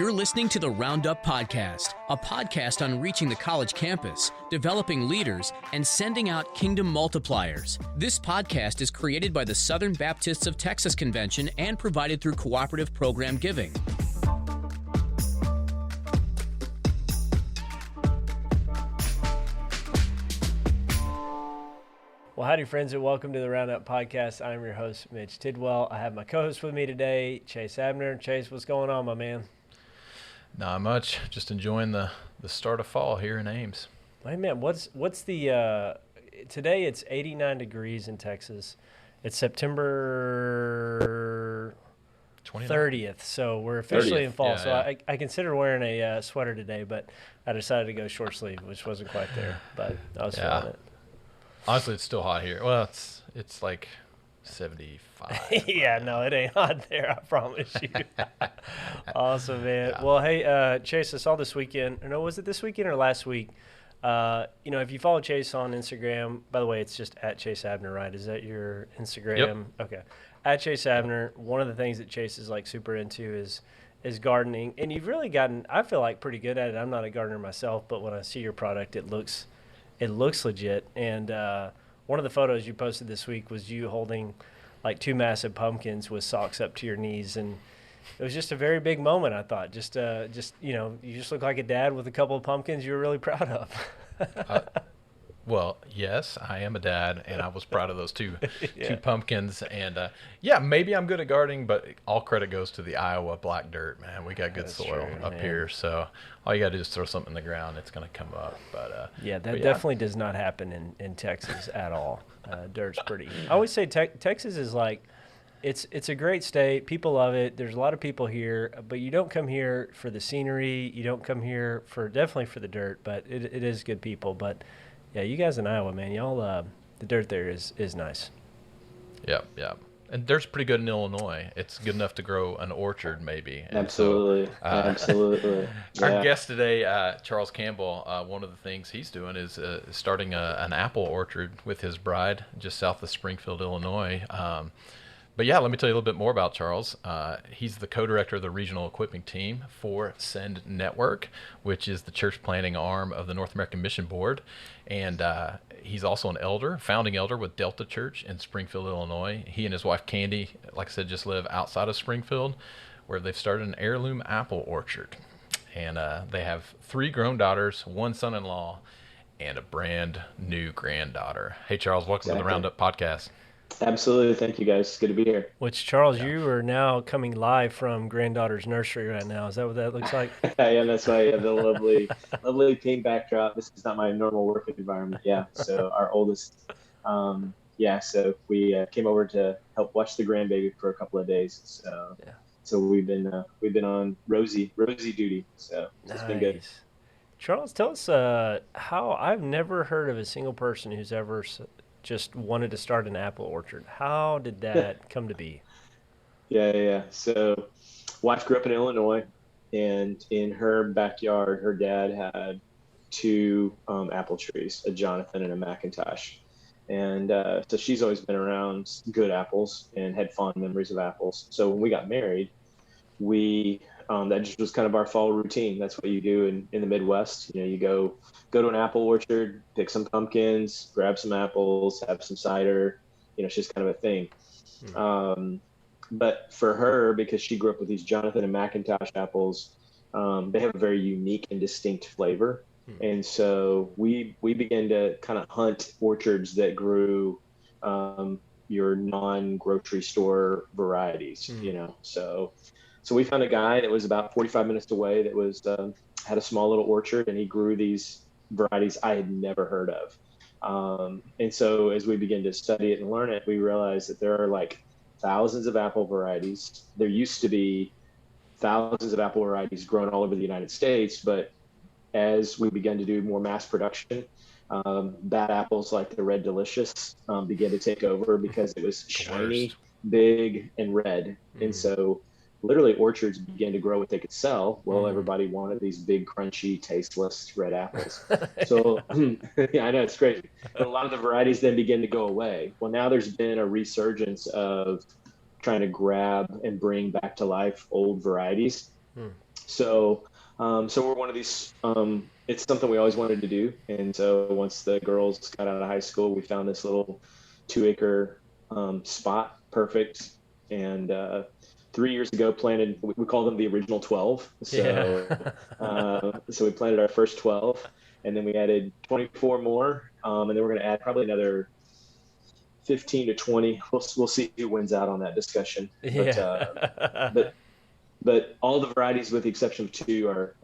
You're listening to the Roundup Podcast, a podcast on reaching the college campus, developing leaders, and sending out kingdom multipliers. This podcast is created by the Southern Baptists of Texas Convention and provided through cooperative program giving. Well, howdy, friends, and welcome to the Roundup Podcast. I'm your host, Mitch Tidwell. I have my co-host with me today, Chase Abner. Chase, what's going on, my man? Not much. Just enjoying the start of fall here in Ames. Hey, man, what's the today? It's 89 degrees in Texas. It's September 30th, so we're officially in fall. Yeah, so yeah. I consider wearing a sweater today, but I decided to go short sleeve, which wasn't quite there, but I was feeling it. Honestly, it's still hot here. Well, it's like 75. Yeah, no, it ain't hot there, I promise you. Awesome, man. Yeah. Well, hey, Chase, I saw this weekend. No, was it this weekend or last week? If you follow Chase on Instagram, by the way, it's just at Chase Abner, right? Is that your Instagram? Yep. Okay. At Chase Abner, one of the things that Chase is like super into is gardening. And you've really gotten, I feel like, pretty good at it. I'm not a gardener myself, but when I see your product, it looks legit. And one of the photos you posted this week was you holding like two massive pumpkins with socks up to your knees, and it was just a very big moment. I thought, you just look like a dad with a couple of pumpkins you were really proud of. Well, yes, I am a dad, and I was proud of those two pumpkins. And maybe I'm good at gardening, but all credit goes to the Iowa black dirt, man. We got good soil up here, so all you got to do is throw something in the ground; it's going to come up. But definitely does not happen in Texas at all. Dirt's pretty. I always say Texas is like, it's a great state. People love it. There's a lot of people here, but you don't come here for the scenery. You don't come here definitely for the dirt, but it is good people. But yeah, you guys in Iowa, man, y'all, the dirt there is nice. Yeah. And dirt's pretty good in Illinois. It's good enough to grow an orchard, maybe. And absolutely. Absolutely. Our guest today, Charles Campbell, one of the things he's doing is starting an apple orchard with his bride just south of Springfield, Illinois. But yeah, let me tell you a little bit more about Charles. He's the co-director of the regional equipping team for Send Network, which is the church planting arm of the North American Mission Board. And he's also an founding elder with Delta Church in Springfield, Illinois. He and his wife, Candy, like I said, just live outside of Springfield, where they've started an heirloom apple orchard. And they have 3 grown daughters, 1 son-in-law, and a brand new granddaughter. Hey, Charles, welcome to the Roundup Podcast. Absolutely. Thank you, guys. Good to be here. Which, Charles, you are now coming live from granddaughter's nursery right now. Is that what that looks like? Yeah, that's right. Yeah, the lovely pink backdrop. This is not my normal work environment. Yeah. So our oldest, so we came over to help watch the grandbaby for a couple of days. So we've been on Rosie duty. So it's been good. Charles, tell us how I've never heard of a single person who's ever just wanted to start an apple orchard. How did that come to be? Yeah. So wife grew up in Illinois, and in her backyard, her dad had 2 apple trees, a Jonathan and a McIntosh. And so she's always been around good apples and had fond memories of apples. So when we got married, that just was kind of our fall routine. That's what you do in the Midwest. You go to an apple orchard, pick some pumpkins, grab some apples, have some cider. It's just kind of a thing. But for her, because she grew up with these Jonathan and McIntosh apples, they have a very unique and distinct flavor. And so we began to kind of hunt orchards that grew your non-grocery store varieties, So we found a guy that was about 45 minutes away that was had a small little orchard, and he grew these varieties I had never heard of. And so as we began to study it and learn it, we realized that there are like thousands of apple varieties. There used to be thousands of apple varieties grown all over the United States, but as we began to do more mass production, bad apples like the Red Delicious began to take over because it was shiny, big, and red. And so literally orchards began to grow what they could sell. Well, everybody wanted these big, crunchy, tasteless red apples. So yeah, I know, it's crazy. But a lot of the varieties then begin to go away. Well, now there's been a resurgence of trying to grab and bring back to life old varieties. So, so we're one of these. It's something we always wanted to do, and so once the girls got out of high school, we found this little 2 acre spot, perfect. And 3 years ago, planted. We call them the original 12. So, so we planted our first 12, and then we added 24 more, and then we're going to add probably another 15 to 20. We'll see who wins out on that discussion. But but all the varieties, with the exception of two, are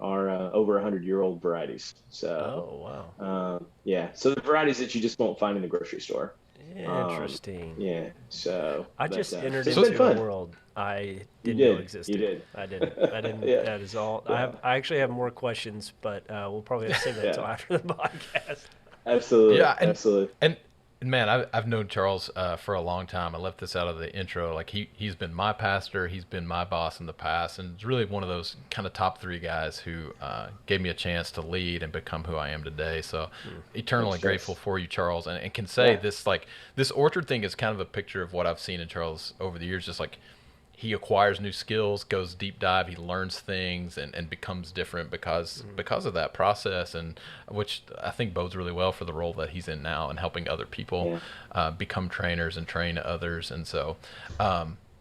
over 100-year-old varieties. So, Oh, wow. yeah. So the varieties that you just won't find in the grocery store. Interesting. Yeah. So I just entered so it's into been a fun. world I You didn't know did. existed. You did. I didn't. Yeah. That is all. Yeah. I actually have more questions, but we'll probably have to save that till Yeah. after the podcast. Absolutely. Yeah, Absolutely. And man, I've known Charles for a long time. I left this out of the intro. Like he's been my pastor, he's been my boss in the past, and it's really one of those kind of top three guys who gave me a chance to lead and become who I am today. So eternally Thanks, grateful Chase. for you, Charles, and can say Yeah. this orchard thing is kind of a picture of what I've seen in Charles over the years. Just like he acquires new skills, goes deep dive, he learns things, and becomes different because of that process, and which I think bodes really well for the role that he's in now and helping other people become trainers and train others. And so,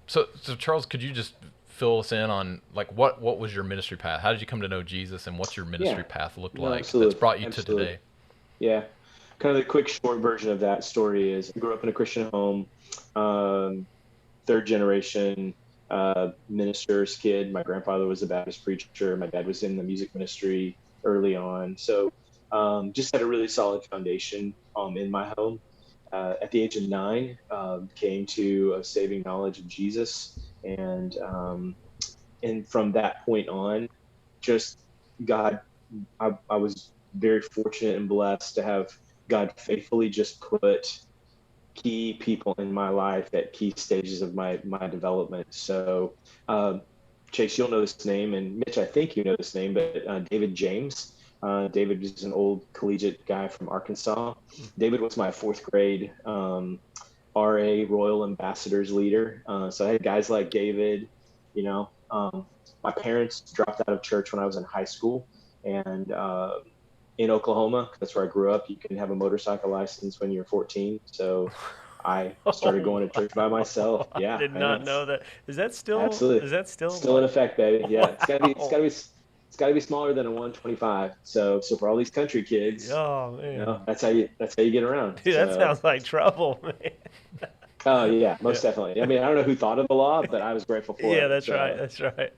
so Charles, could you just fill us in on like what was your ministry path? How did you come to know Jesus, and what's your ministry path looked No, like absolutely. that's brought you to Absolutely. today? Yeah. Kind of the quick, short version of that story is I grew up in a Christian home, third generation minister's kid. My grandfather was a Baptist preacher. My dad was in the music ministry early on. So just had a really solid foundation in my home. At the age of 9, came to a saving knowledge of Jesus. And from that point on, just God, I was very fortunate and blessed to have God faithfully just put key people in my life at key stages of my development. So, Chase, you'll know this name, and Mitch, I think you know this name, but David James. David is an old collegiate guy from Arkansas. David was my fourth grade RA Royal Ambassadors leader. So I had guys like David. You know, my parents dropped out of church when I was in high school, and in Oklahoma, that's where I grew up, you can have a motorcycle license when you're 14. So I started going to church by myself. Yeah, I did not know that. Is that still? absolutely. Is that still? Still in effect, baby. Yeah, it's gotta be Wow. it's gotta be smaller than a 125. So for all these country kids, Oh man, that's how you get around. dude, that So, sounds like trouble, man. oh yeah, most definitely. I mean, I don't know who thought of the law, but I was grateful for Yeah, it. that's right. So, That's right.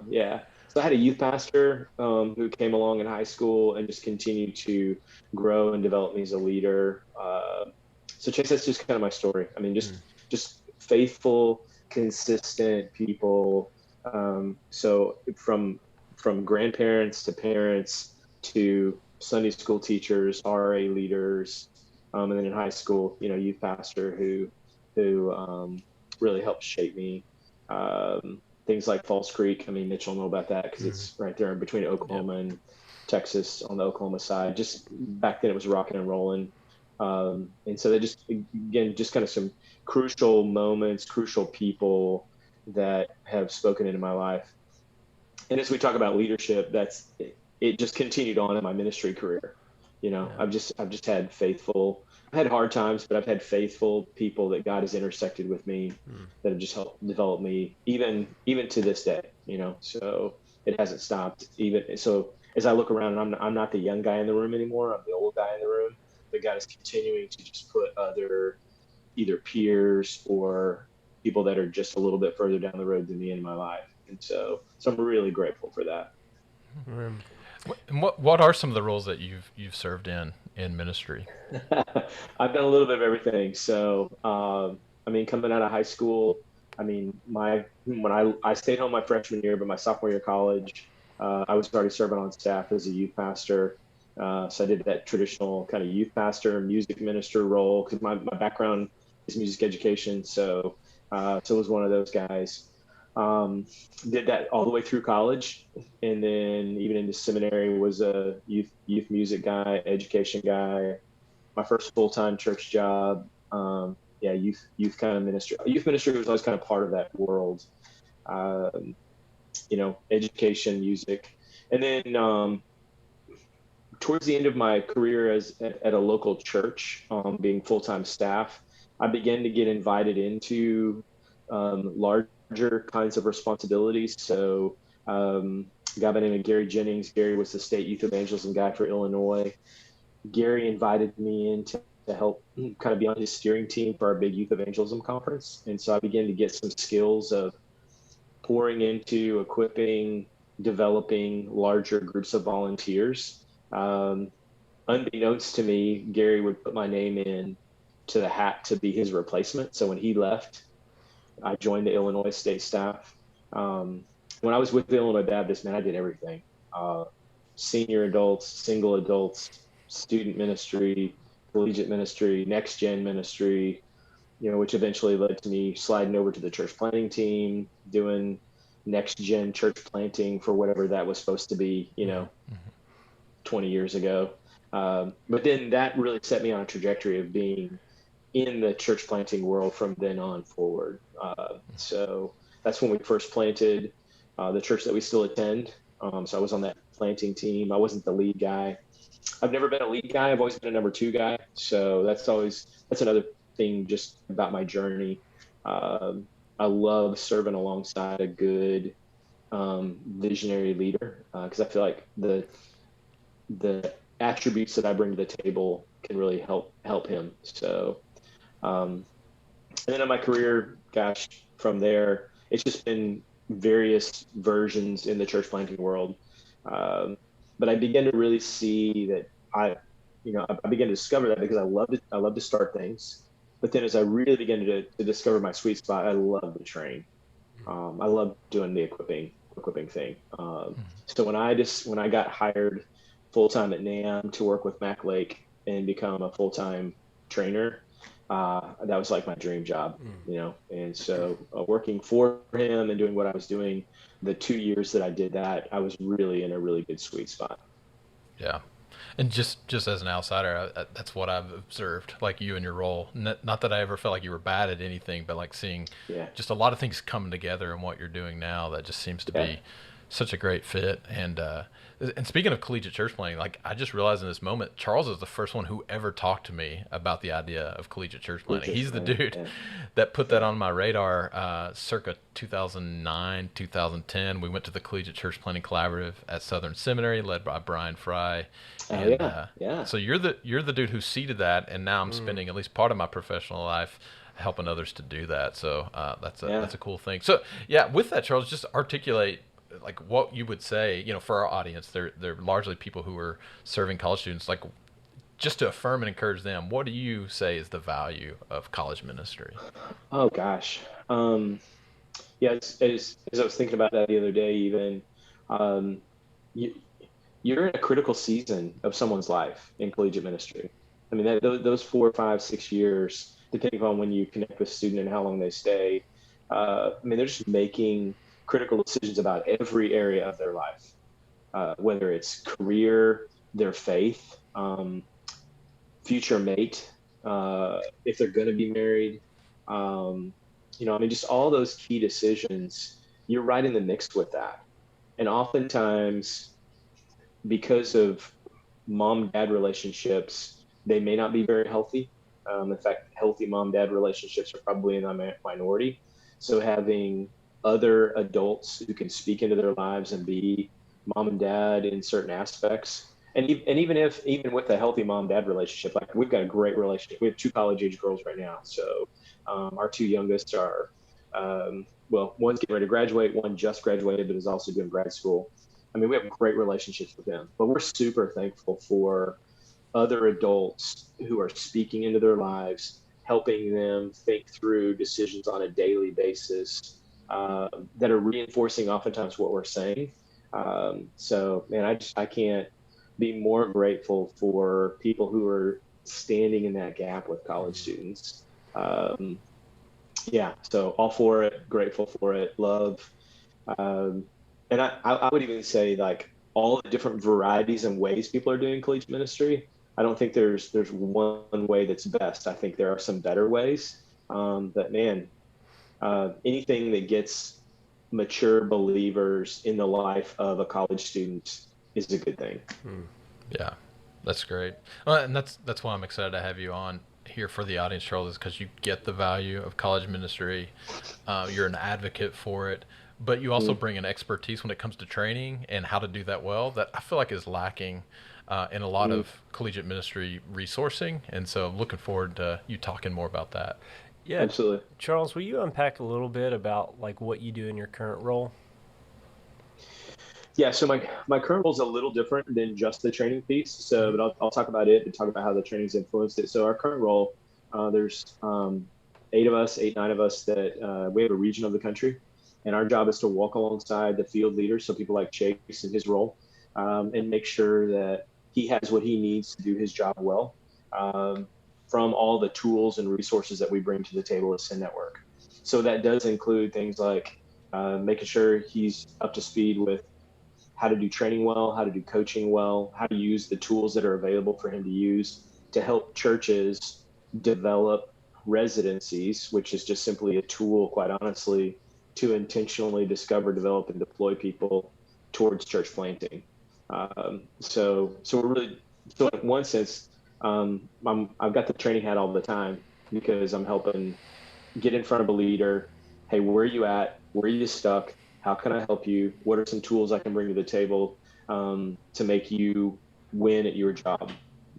yeah. So I had a youth pastor who came along in high school and just continued to grow and develop me as a leader. So Chase, that's just kind of my story. I mean, just faithful, consistent people. So from grandparents to parents to Sunday school teachers, RA leaders, and then in high school, youth pastor who really helped shape me. Things like Falls Creek. I mean, Mitch will know about that because it's right there in between Oklahoma and Texas on the Oklahoma side. Just back then it was rocking and rolling. And so they just kind of some crucial moments, crucial people that have spoken into my life. And as we talk about leadership, it just continued on in my ministry career. I've just had I've had hard times, but I've had faithful people that God has intersected with me that have just helped develop me even to this day, so it hasn't stopped. Even so, as I look around, and I'm not the young guy in the room anymore, I'm the old guy in the room, but God is continuing to just put other either peers or people that are just a little bit further down the road than me in my life. And so I'm really grateful for that. And what are some of the roles that you've served in ministry? I've done a little bit of everything. So, I mean, coming out of high school, I mean, when I stayed home my freshman year, but my sophomore year of college, I was already serving on staff as a youth pastor. So I did that traditional kind of youth pastor, music minister role because my background is music education. So I was one of those guys. Did that all the way through college, and then even into seminary was a youth music guy, education guy. My first full-time church job, youth kind of ministry. Youth ministry was always kind of part of that world. education, music. And then towards the end of my career at a local church, being full-time staff, I began to get invited into larger kinds of responsibilities. So a guy by the name of Gary Jennings. Gary was the state youth evangelism guy for Illinois. Gary invited me in to help kind of be on his steering team for our big youth evangelism conference. And so I began to get some skills of pouring into, equipping, developing larger groups of volunteers. Unbeknownst to me, Gary would put my name in to the hat to be his replacement. So when he left, I joined the Illinois state staff. When I was with the Illinois Baptist, man, I did everything. Senior adults, single adults, student ministry, collegiate ministry, next gen ministry, which eventually led to me sliding over to the church planting team, doing next gen church planting for whatever that was supposed to be, 20 years ago. But then that really set me on a trajectory of being in the church planting world from then on forward. So that's when we first planted the church that we still attend. So I was on that planting team. I wasn't the lead guy. I've never been a lead guy. I've always been a number two guy. So that's another thing just about my journey. I love serving alongside a good visionary leader because I feel like the attributes that I bring to the table can really help him. So, and then in my career, gosh, from there, it's just been various versions in the church planting world. But I began to really see that I began to discover that because I love to start things. But then as I really began to discover my sweet spot, I love to train. I love doing the equipping thing. So when I got hired full-time at NAM to work with Mac Lake and become a full-time trainer, that was like my dream job, and so working for him and doing what I was doing, the 2 years that I did that, I was really in a really good sweet spot. Yeah. And just as an outsider, that's what I've observed, like you and your role. Not that I ever felt like you were bad at anything, but like seeing just a lot of things coming together in what you're doing now that just seems to be such a great fit. And speaking of collegiate church planting, like I just realized in this moment, Charles is the first one who ever talked to me about the idea of collegiate church planting. He's the dude that put that on my radar circa 2009, 2010. We went to the Collegiate Church Planting Collaborative at Southern Seminary, led by Brian Fry. So you're the dude who seeded that, and now I'm spending at least part of my professional life helping others to do that. So that's a cool thing. So with that, Charles, just articulate like what you would say, for our audience. They're largely people who are serving college students. Like, just to affirm and encourage them, what do you say is the value of college ministry? Oh gosh, as I was thinking about that the other day, even you're in a critical season of someone's life in collegiate ministry. I mean, those 4, 5, 6 years, depending on when you connect with a student and how long they stay, they're just making critical decisions about every area of their life, whether it's career, their faith, future mate, if they're going to be married, just all those key decisions, you're right in the mix with that. And oftentimes, because of mom-dad relationships, they may not be very healthy. In fact, healthy mom-dad relationships are probably in the minority. So having other adults who can speak into their lives and be mom and dad in certain aspects, and even with a healthy mom-dad relationship, like we've got a great relationship. We have 2 college-age girls right now. So our 2 youngest are, one's getting ready to graduate, one just graduated, but is also doing grad school. I mean, we have great relationships with them, but we're super thankful for other adults who are speaking into their lives, helping them think through decisions on a daily basis that are reinforcing oftentimes what we're saying. So, man, I can't be more grateful for people who are standing in that gap with college students. So all for it, grateful for it, love. And I would even say, like, all the different varieties and ways people are doing collegiate ministry, I don't think there's one way that's best. I think there are some better ways. But man, anything that gets mature believers in the life of a college student is a good thing. Yeah, that's great. And that's why I'm excited to have you on here for the audience, Charles, is because you get the value of college ministry. You're an advocate for it, but you also bring an expertise when it comes to training and how to do that well that I feel like is lacking in a lot of collegiate ministry resourcing. And so I'm looking forward to you talking more about that. Yeah, Absolutely. Charles, will you unpack a little bit about like what you do in your current role? Yeah, so my current role is a little different than just the training piece. So, but I'll talk about it and talk about how the training's influenced it. So our current role, there's 9 of us that we have a region of the country, and our job is to walk alongside the field leaders, so people like Chase in his role, and make sure that he has what he needs to do his job well, from all the tools and resources that we bring to the table as Sin Network. So that does include things like making sure he's up to speed with how to do training well, how to do coaching well, how to use the tools that are available for him to use to help churches develop residencies, which is just simply a tool, quite honestly, to intentionally discover, develop, and deploy people towards church planting. So we're really, so in one sense, I've got the training hat all the time because I'm helping get in front of a leader. Hey, where are you at? Where are you stuck? How can I help you? What are some tools I can bring to the table to make you win at your job?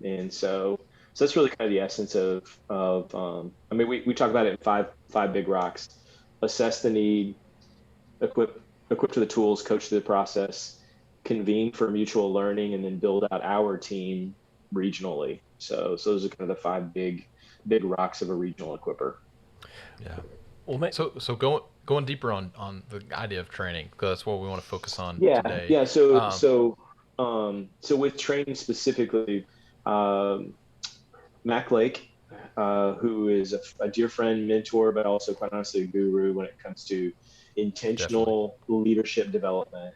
And so that's really kind of the essence I mean, we talk about it in five big rocks: assess the need, equip to the tools, coach to the process, convene for mutual learning, and then build out our team regionally. So those are kind of the five big rocks of a regional equipper. Yeah. Well, so going deeper on the idea of training, because that's what we want to focus on today. Yeah. So with training specifically, Mac Lake, who is a dear friend, mentor, but also quite honestly a guru when it comes to intentional leadership development.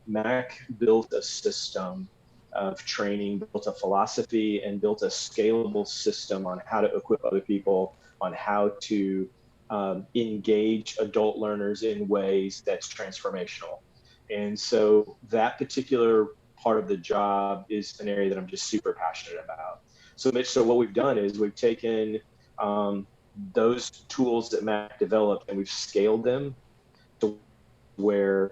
Mac built a system of training, built a philosophy, and built a scalable system on how to equip other people, on how to engage adult learners in ways that's transformational. And so that particular part of the job is an area that I'm just super passionate about. So Mitch, so what we've done is we've taken those tools that Mac developed and we've scaled them to where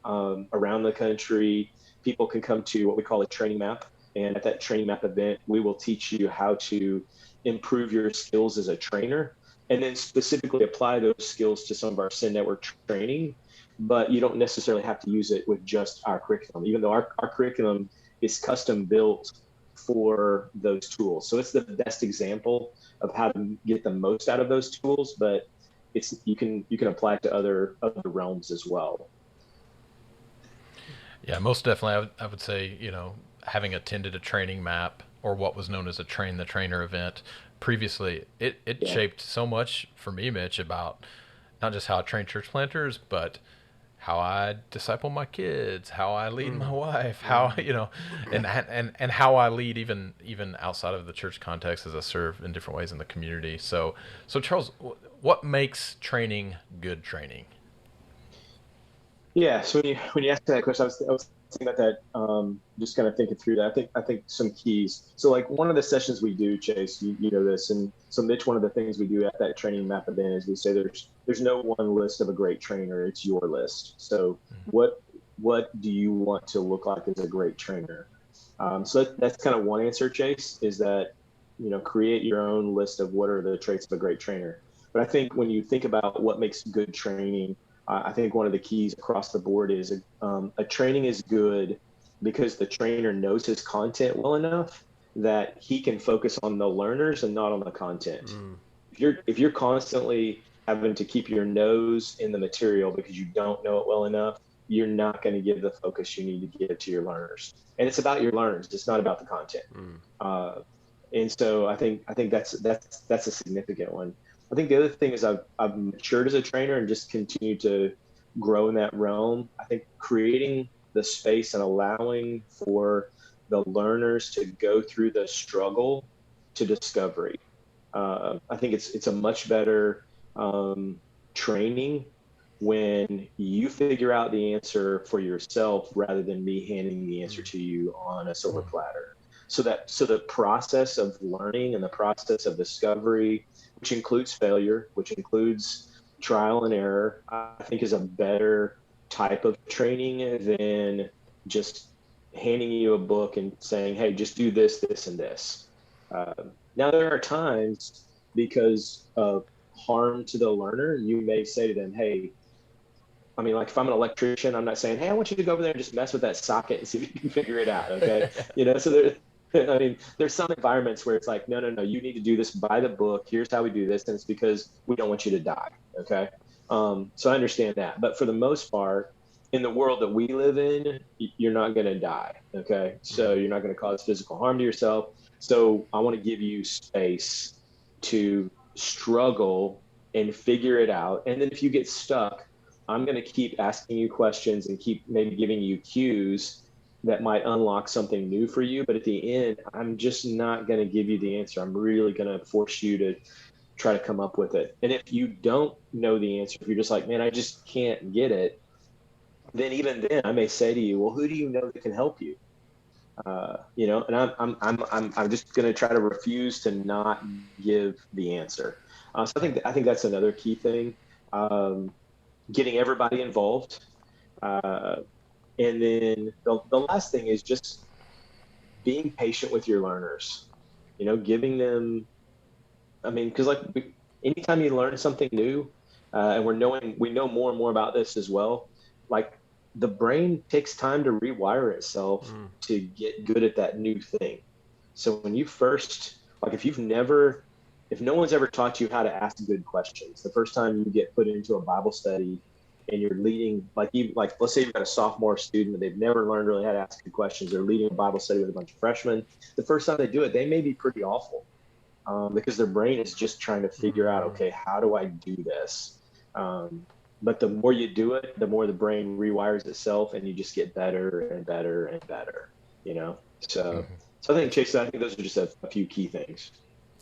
around the country, people can come to what we call a training map. And at that training map event, we will teach you how to improve your skills as a trainer, and then specifically apply those skills to some of our Sin Network training. But you don't necessarily have to use it with just our curriculum, even though our curriculum is custom built for those tools. So it's the best example of how to get the most out of those tools, but you can apply it to other realms as well. Yeah, most definitely. I would say, having attended a training map or what was known as a train the trainer event previously, it shaped so much for me, Mitch, about not just how I train church planters, but how I disciple my kids, how I lead my wife, how, and how I lead even outside of the church context as I serve in different ways in the community. So Charles, what makes training good training? Yeah. So when you asked that question, I was thinking about that, just kind of thinking through that. I think some keys. So like one of the sessions we do, Chase, you know this, and so Mitch, one of the things we do at that training map event is we say there's no one list of a great trainer. It's your list. So what do you want to look like as a great trainer? So that's kind of one answer, Chase, is that, create your own list of what are the traits of a great trainer. But I think when you think about what makes good training, I think one of the keys across the board is a training is good because the trainer knows his content well enough that he can focus on the learners and not on the content. If you're constantly having to keep your nose in the material because you don't know it well enough, you're not going to give the focus you need to give to your learners. And it's about your learners. It's not about the content. And so I think that's a significant one. I think the other thing is I've matured as a trainer and just continue to grow in that realm. I think creating the space and allowing for the learners to go through the struggle to discovery. I think it's a much better training when you figure out the answer for yourself rather than me handing the answer to you on a silver platter. So the process of learning and the process of discovery, which includes failure, which includes trial and error, I think is a better type of training than just handing you a book and saying, hey, just do this, this, and this. Now, there are times, because of harm to the learner, you may say to them, hey, I mean, like if I'm an electrician, I'm not saying, hey, I want you to go over there and just mess with that socket and see if you can figure it out. Okay. So I mean, there's some environments where it's like, no, you need to do this by the book. Here's how we do this. And it's because we don't want you to die. Okay. So I understand that. But for the most part, in the world that we live in, you're not going to die. Okay. So you're not going to cause physical harm to yourself. So I want to give you space to struggle and figure it out. And then if you get stuck, I'm going to keep asking you questions and keep maybe giving you cues that might unlock something new for you. But at the end, I'm just not going to give you the answer. I'm really going to force you to try to come up with it. And if you don't know the answer, if you're just like, man, I just can't get it, then even then I may say to you, well, who do you know that can help you? And I'm just going to try to refuse to not give the answer. So I think that's another key thing. Getting everybody involved. And then the last thing is just being patient with your learners, giving them, because anytime you learn something new, and we know more and more about this as well, like the brain takes time to rewire itself to get good at that new thing. So when you first, if no one's ever taught you how to ask good questions, the first time you get put into a Bible study and you're leading, let's say you've got a sophomore student and they've never learned really how to ask good questions. They're leading a Bible study with a bunch of freshmen. The first time they do it, they may be pretty awful because their brain is just trying to figure out, okay, how do I do this? But the more you do it, the more the brain rewires itself and you just get better and better and better, So I think, Chase, I think those are just a few key things.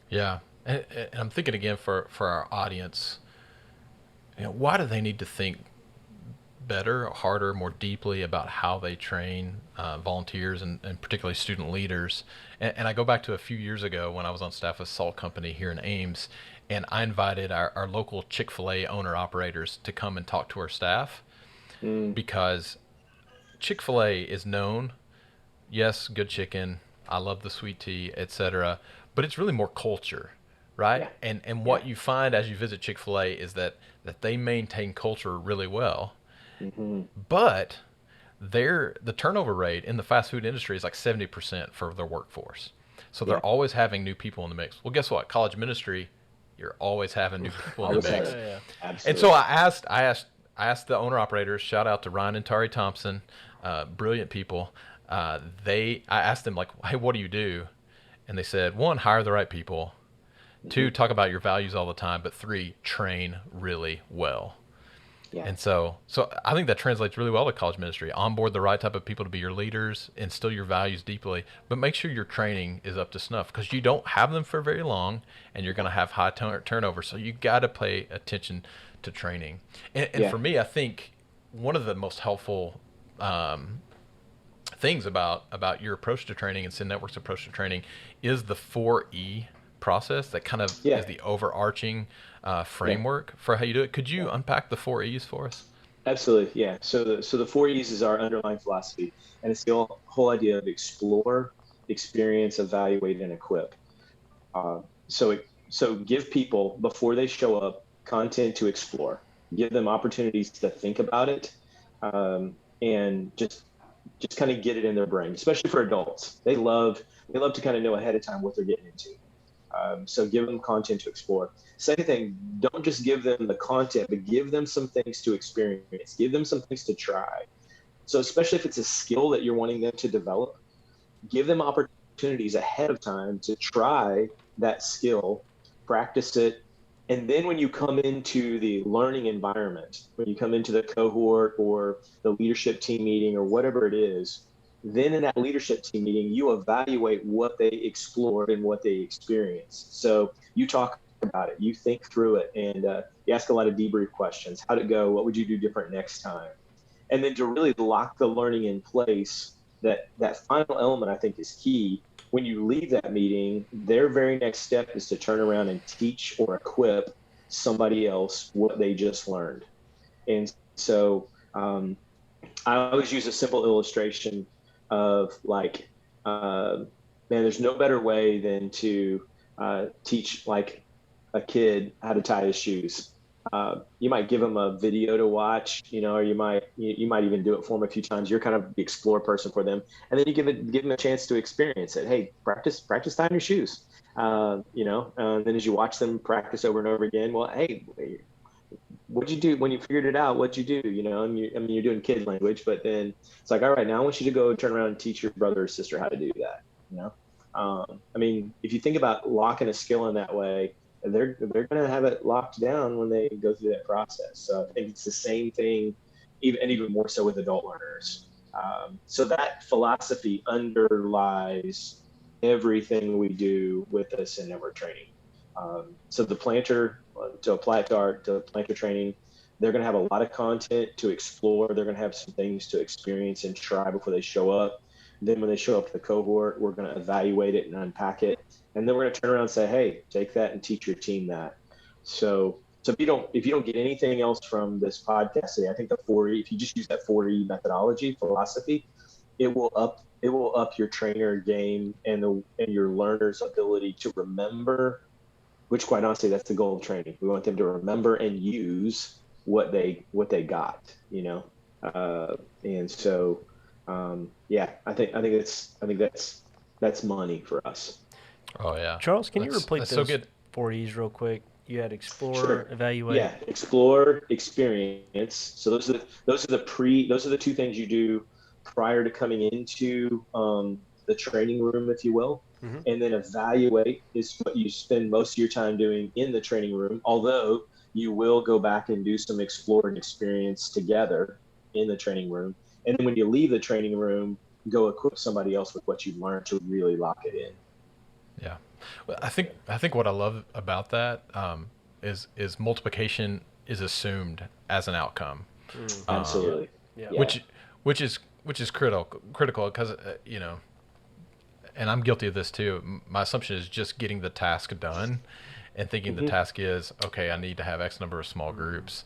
Yeah. And I'm thinking again for our audience, why do they need to think better, harder, more deeply about how they train volunteers and particularly student leaders? And I go back to a few years ago when I was on staff with Salt Company here in Ames, and I invited our local Chick-fil-A owner-operators to come and talk to our staff because Chick-fil-A is known, yes, good chicken, I love the sweet tea, etc., but it's really more culture. Right. Yeah. And what you find as you visit Chick-fil-A is that they maintain culture really well. But the turnover rate in the fast food industry is like 70% for their workforce. So they're always having new people in the mix. Well, guess what? College ministry, you're always having new people in the mix. Yeah. And so I asked the owner operators, shout out to Ryan and Tari Thompson, brilliant people. I asked them hey, what do you do? And they said, 1, hire the right people. 2, talk about your values all the time, but 3, train really well. Yeah. And so I think that translates really well to college ministry. Onboard the right type of people to be your leaders, instill your values deeply, but make sure your training is up to snuff because you don't have them for very long and you're going to have high turnover. So you got to pay attention to training. And for me, I think one of the most helpful things about your approach to training and Send Network's approach to training is the 4E process that kind of is the overarching framework for how you do it. Could you unpack the 4 E's for us? Absolutely, yeah. So the 4 E's is our underlying philosophy, and it's the whole idea of explore, experience, evaluate, and equip. So give people, before they show up, content to explore. Give them opportunities to think about it, and just kind of get it in their brain, especially for adults. They love to kind of know ahead of time what they're getting into. So give them content to explore. Second thing, don't just give them the content, but give them some things to experience. Give them some things to try. So especially if it's a skill that you're wanting them to develop, give them opportunities ahead of time to try that skill, practice it. And then when you come into the learning environment, when you come into the cohort or the leadership team meeting or whatever it is, then in that leadership team meeting, you evaluate what they explored and what they experienced. So you talk about it. You think through it, and you ask a lot of debrief questions. How'd it go? What would you do different next time? And then to really lock the learning in place, that final element I think is key. When you leave that meeting, their very next step is to turn around and teach or equip somebody else what they just learned. And so I always use a simple illustration of like, man, there's no better way than to teach like a kid how to tie his shoes. You might give them a video to watch, or you might even do it for them a few times. You're kind of the explore person for them, and then you give them a chance to experience it. Hey, practice tying your shoes. And then as you watch them practice over and over again, well, hey, what'd you do when you figured it out? What'd you do? You're doing kid language, but then it's like, all right, now I want you to go turn around and teach your brother or sister how to do that. If you think about locking a skill in that way, they're going to have it locked down when they go through that process. So I think it's the same thing, even more so with adult learners. So that philosophy underlies everything we do with us in network training. So the planter, to apply it to planter training, they're going to have a lot of content to explore. They're going to have some things to experience and try before they show up. Then when they show up to the cohort, we're going to evaluate it and unpack it. And then we're going to turn around and say, hey, take that and teach your team that. So if you don't get anything else from this podcast today, I think the 4E, if you just use that 4E methodology philosophy, it will up your trainer game and your learner's ability to remember, which quite honestly, that's the goal of training. We want them to remember and use what they got, and so, I think that's money for us. Oh yeah, Charles, can you repeat those so good. 4E's real quick? You had explore, Sure. evaluate. Yeah, explore, experience. So those are the two things you do prior to coming into the training room, if you will. Mm-hmm. And then evaluate is what you spend most of your time doing in the training room, although you will go back and do some explore and experience together in the training room. And then when you leave the training room, go equip somebody else with what you've learned to really lock it in. Yeah. Well, I think what I love about that is multiplication is assumed as an outcome. Absolutely. Yeah. Which is critical because and I'm guilty of this too. My assumption is just getting the task done and thinking the task is, okay, I need to have X number of small groups,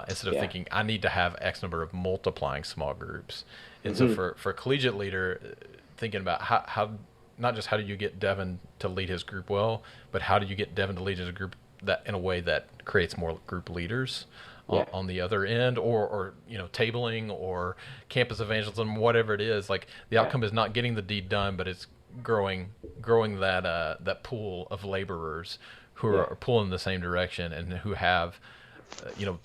instead of thinking I need to have X number of multiplying small groups. And so for a collegiate leader, thinking about how not just how do you get Devin to lead his group well, but how do you get Devin to lead his group that in a way that creates more group leaders on the other end, or tabling or campus evangelism, whatever it is. Like the outcome is not getting the deed done, but it's growing that pool of laborers who are pulling in the same direction and who have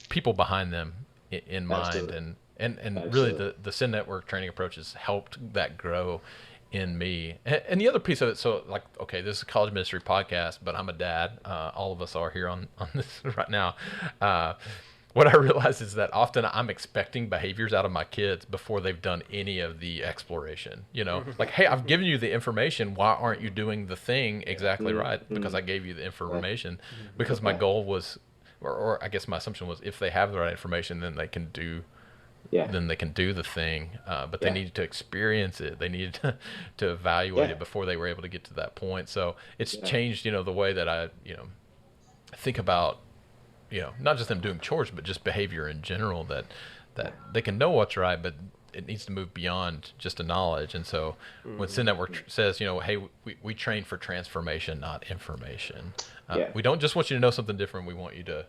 people behind them in mind. And really the Sin Network training approach has helped that grow in me. And the other piece of it, so like, okay, this is a college ministry podcast, but I'm a dad. All of us are here on this right now. What I realize is that often I'm expecting behaviors out of my kids before they've done any of the exploration. Like, hey, I've given you the information. Why aren't you doing the thing exactly right? Because I gave you the information. Because my goal was, or I guess my assumption was, if they have the right information, then they can do. Then they can do the thing, but they needed to experience it. They needed to evaluate it before they were able to get to that point. So it's changed, the way that I, think about, not just them doing chores, but just behavior in general, that they can know what's right, but it needs to move beyond just a knowledge. And so when Sin Network says, hey, we train for transformation, not information. We don't just want you to know something different. We want you to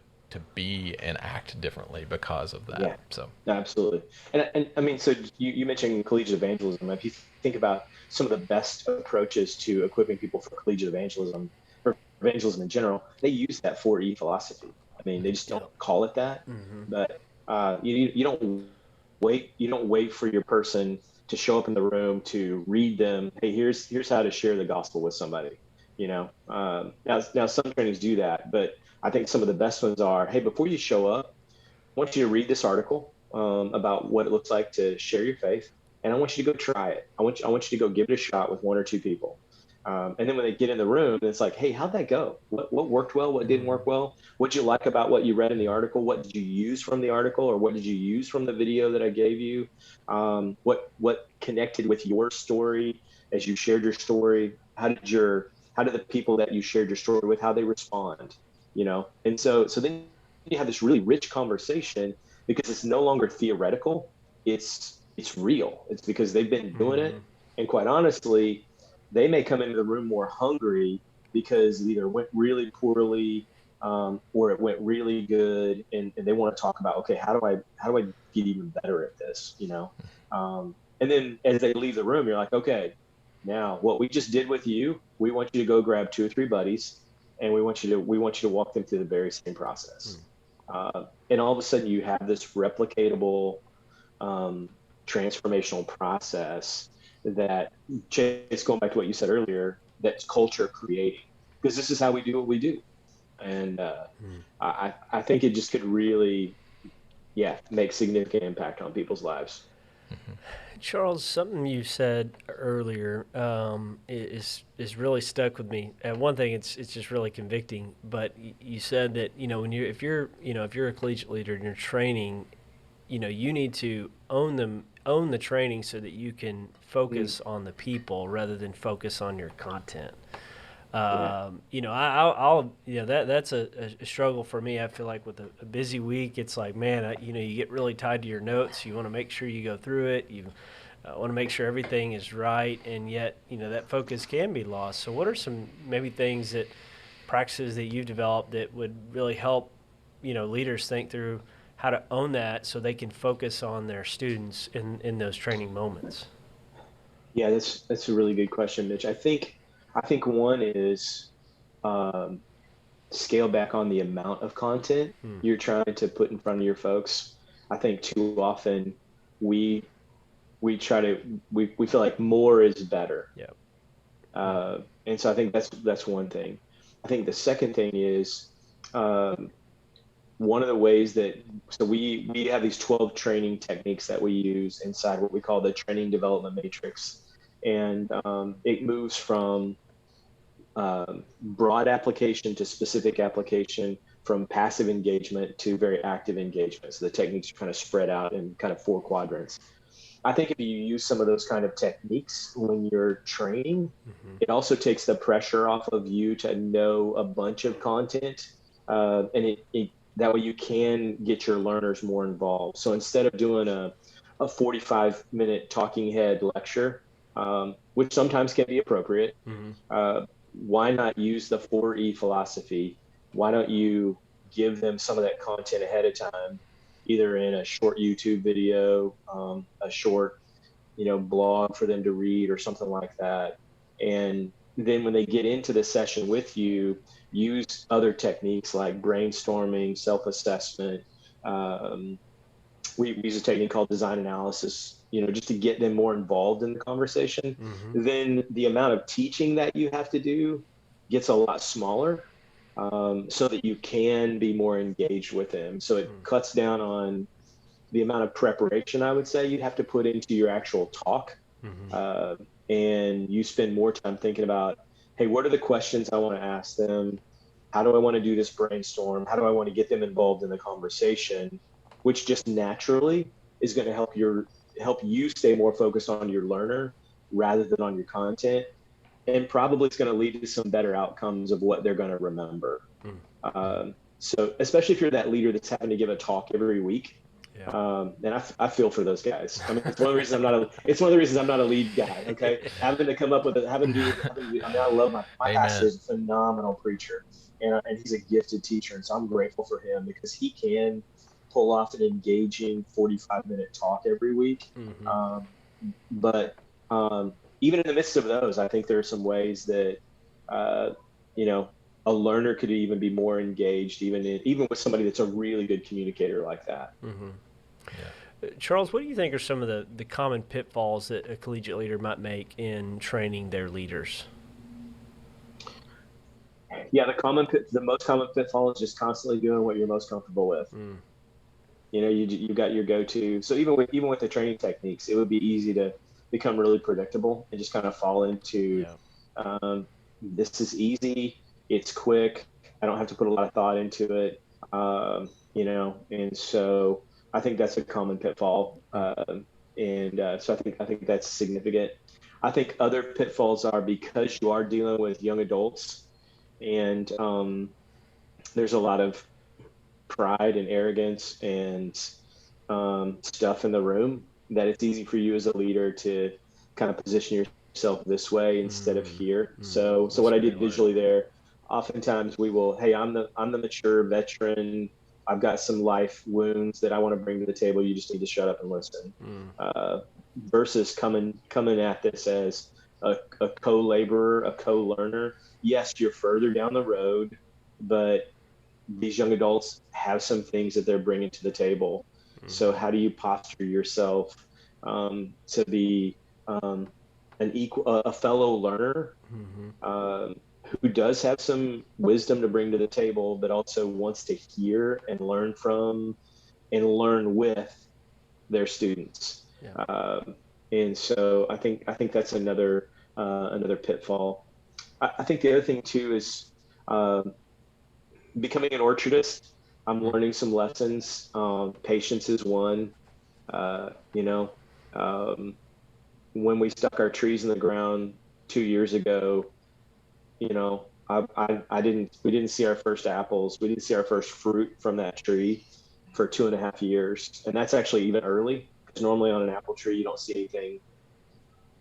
be and act differently because of that. Yeah. So absolutely. And I mean, so you mentioned collegiate evangelism. If you think about some of the best approaches to equipping people for collegiate evangelism, or evangelism in general, they use that 4E philosophy. I mean, they just don't call it that, but you don't wait for your person to show up in the room to read them. Hey, here's how to share the gospel with somebody. Now some trainings do that, but I think some of the best ones are, hey, before you show up, I want you to read this article about what it looks like to share your faith, and I want you to go try it. I want you to go give it a shot with one or two people. And then when they get in the room, it's like, hey, how'd that go? What worked well? What didn't work well? What'd you like about what you read in the article? What did you use from the article, or what did you use from the video that I gave you? What connected with your story as you shared your story? How did the people that you shared your story with, how they respond? And so then you have this really rich conversation because it's no longer theoretical. It's real. It's because they've been doing it. And quite honestly, they may come into the room more hungry because it either went really poorly or it went really good, and they want to talk about, okay, how do I get even better at this, and then as they leave the room, you're like, okay, now what we just did with you, we want you to go grab 2 or 3 buddies, and we want you to walk them through the very same process. And all of a sudden you have this replicatable transformational process that, Chase, going back to what you said earlier, that's culture creating, because this is how we do what we do. And I think it just could really, make significant impact on people's lives. Charles, something you said earlier is really stuck with me. And one thing, it's just really convicting. But you said that if you're a collegiate leader and you're training, you need to own the training so that you can focus on the people rather than focus on your content. That's a struggle for me. I feel like with a busy week, it's like, man, you get really tied to your notes. You want to make sure you go through it. You want to make sure everything is right, and yet, that focus can be lost. So what are some maybe practices that you've developed that would really help, leaders think through how to own that so they can focus on their students in those training moments? Yeah, that's a really good question, Mitch. I think one is scale back on the amount of content you're trying to put in front of your folks. I think too often we feel like more is better. Yeah. And so I think that's one thing. I think the second thing is one of the ways so we have these 12 training techniques that we use inside what we call the training development matrix. And it moves from broad application to specific application, from passive engagement to very active engagement. So the techniques are kind of spread out in kind of 4 quadrants. I think if you use some of those kind of techniques when you're training, it also takes the pressure off of you to know a bunch of content. And that way you can get your learners more involved. So instead of doing a 45-minute talking head lecture, which sometimes can be appropriate, why not use the 4E philosophy? Why don't you give them some of that content ahead of time, either in a short YouTube video, a short, blog for them to read or something like that. And then when they get into the session with you, use other techniques like brainstorming, self-assessment. We use a technique called design analysis, just to get them more involved in the conversation. Then the amount of teaching that you have to do gets a lot smaller, so that you can be more engaged with them. So it cuts down on the amount of preparation, I would say, you'd have to put into your actual talk. And you spend more time thinking about, hey, what are the questions I want to ask them? How do I want to do this brainstorm? How do I want to get them involved in the conversation? Which just naturally is going to help you stay more focused on your learner rather than on your content. And probably it's going to lead to some better outcomes of what they're going to remember. So especially if you're that leader that's having to give a talk every week, and I feel for those guys. I mean, it's one of the reasons I'm not a lead guy. Okay, having to come up with I love my pastor is a phenomenal preacher, and he's a gifted teacher, and so I'm grateful for him because he can pull off an engaging 45-minute talk every week. But even in the midst of those, I think there are some ways that a learner could even be more engaged, even with somebody that's a really good communicator like that. Charles, what do you think are some of the common pitfalls that a collegiate leader might make in training their leaders? Yeah, the most common pitfall is just constantly doing what you're most comfortable with. You got your go-to. So even with the training techniques, it would be easy to become really predictable and just kind of fall into This is easy. It's quick. I don't have to put a lot of thought into it. And so I think that's a common pitfall. So I think that's significant. I think other pitfalls are because you are dealing with young adults, and there's a lot of pride and arrogance and stuff in the room, that it's easy for you as a leader to kind of position yourself this way instead of here. So what I did visually there, oftentimes we will, hey, I'm the mature veteran. I've got some life wounds that I want to bring to the table. You just need to shut up and listen. Versus coming at this as a co-laborer, a co-learner. Yes, you're further down the road, but these young adults have some things that they're bringing to the table. So how do you posture yourself to be a fellow learner who does have some wisdom to bring to the table, but also wants to hear and learn from and learn with their students. And so I think that's another pitfall. I think the other thing too is becoming an orchardist. I'm learning some lessons. Patience is one. When we stuck our trees in the ground 2 years ago, we didn't see our first apples. We didn't see our first fruit from that tree for 2.5 years. And that's actually even early, because normally on an apple tree, you don't see anything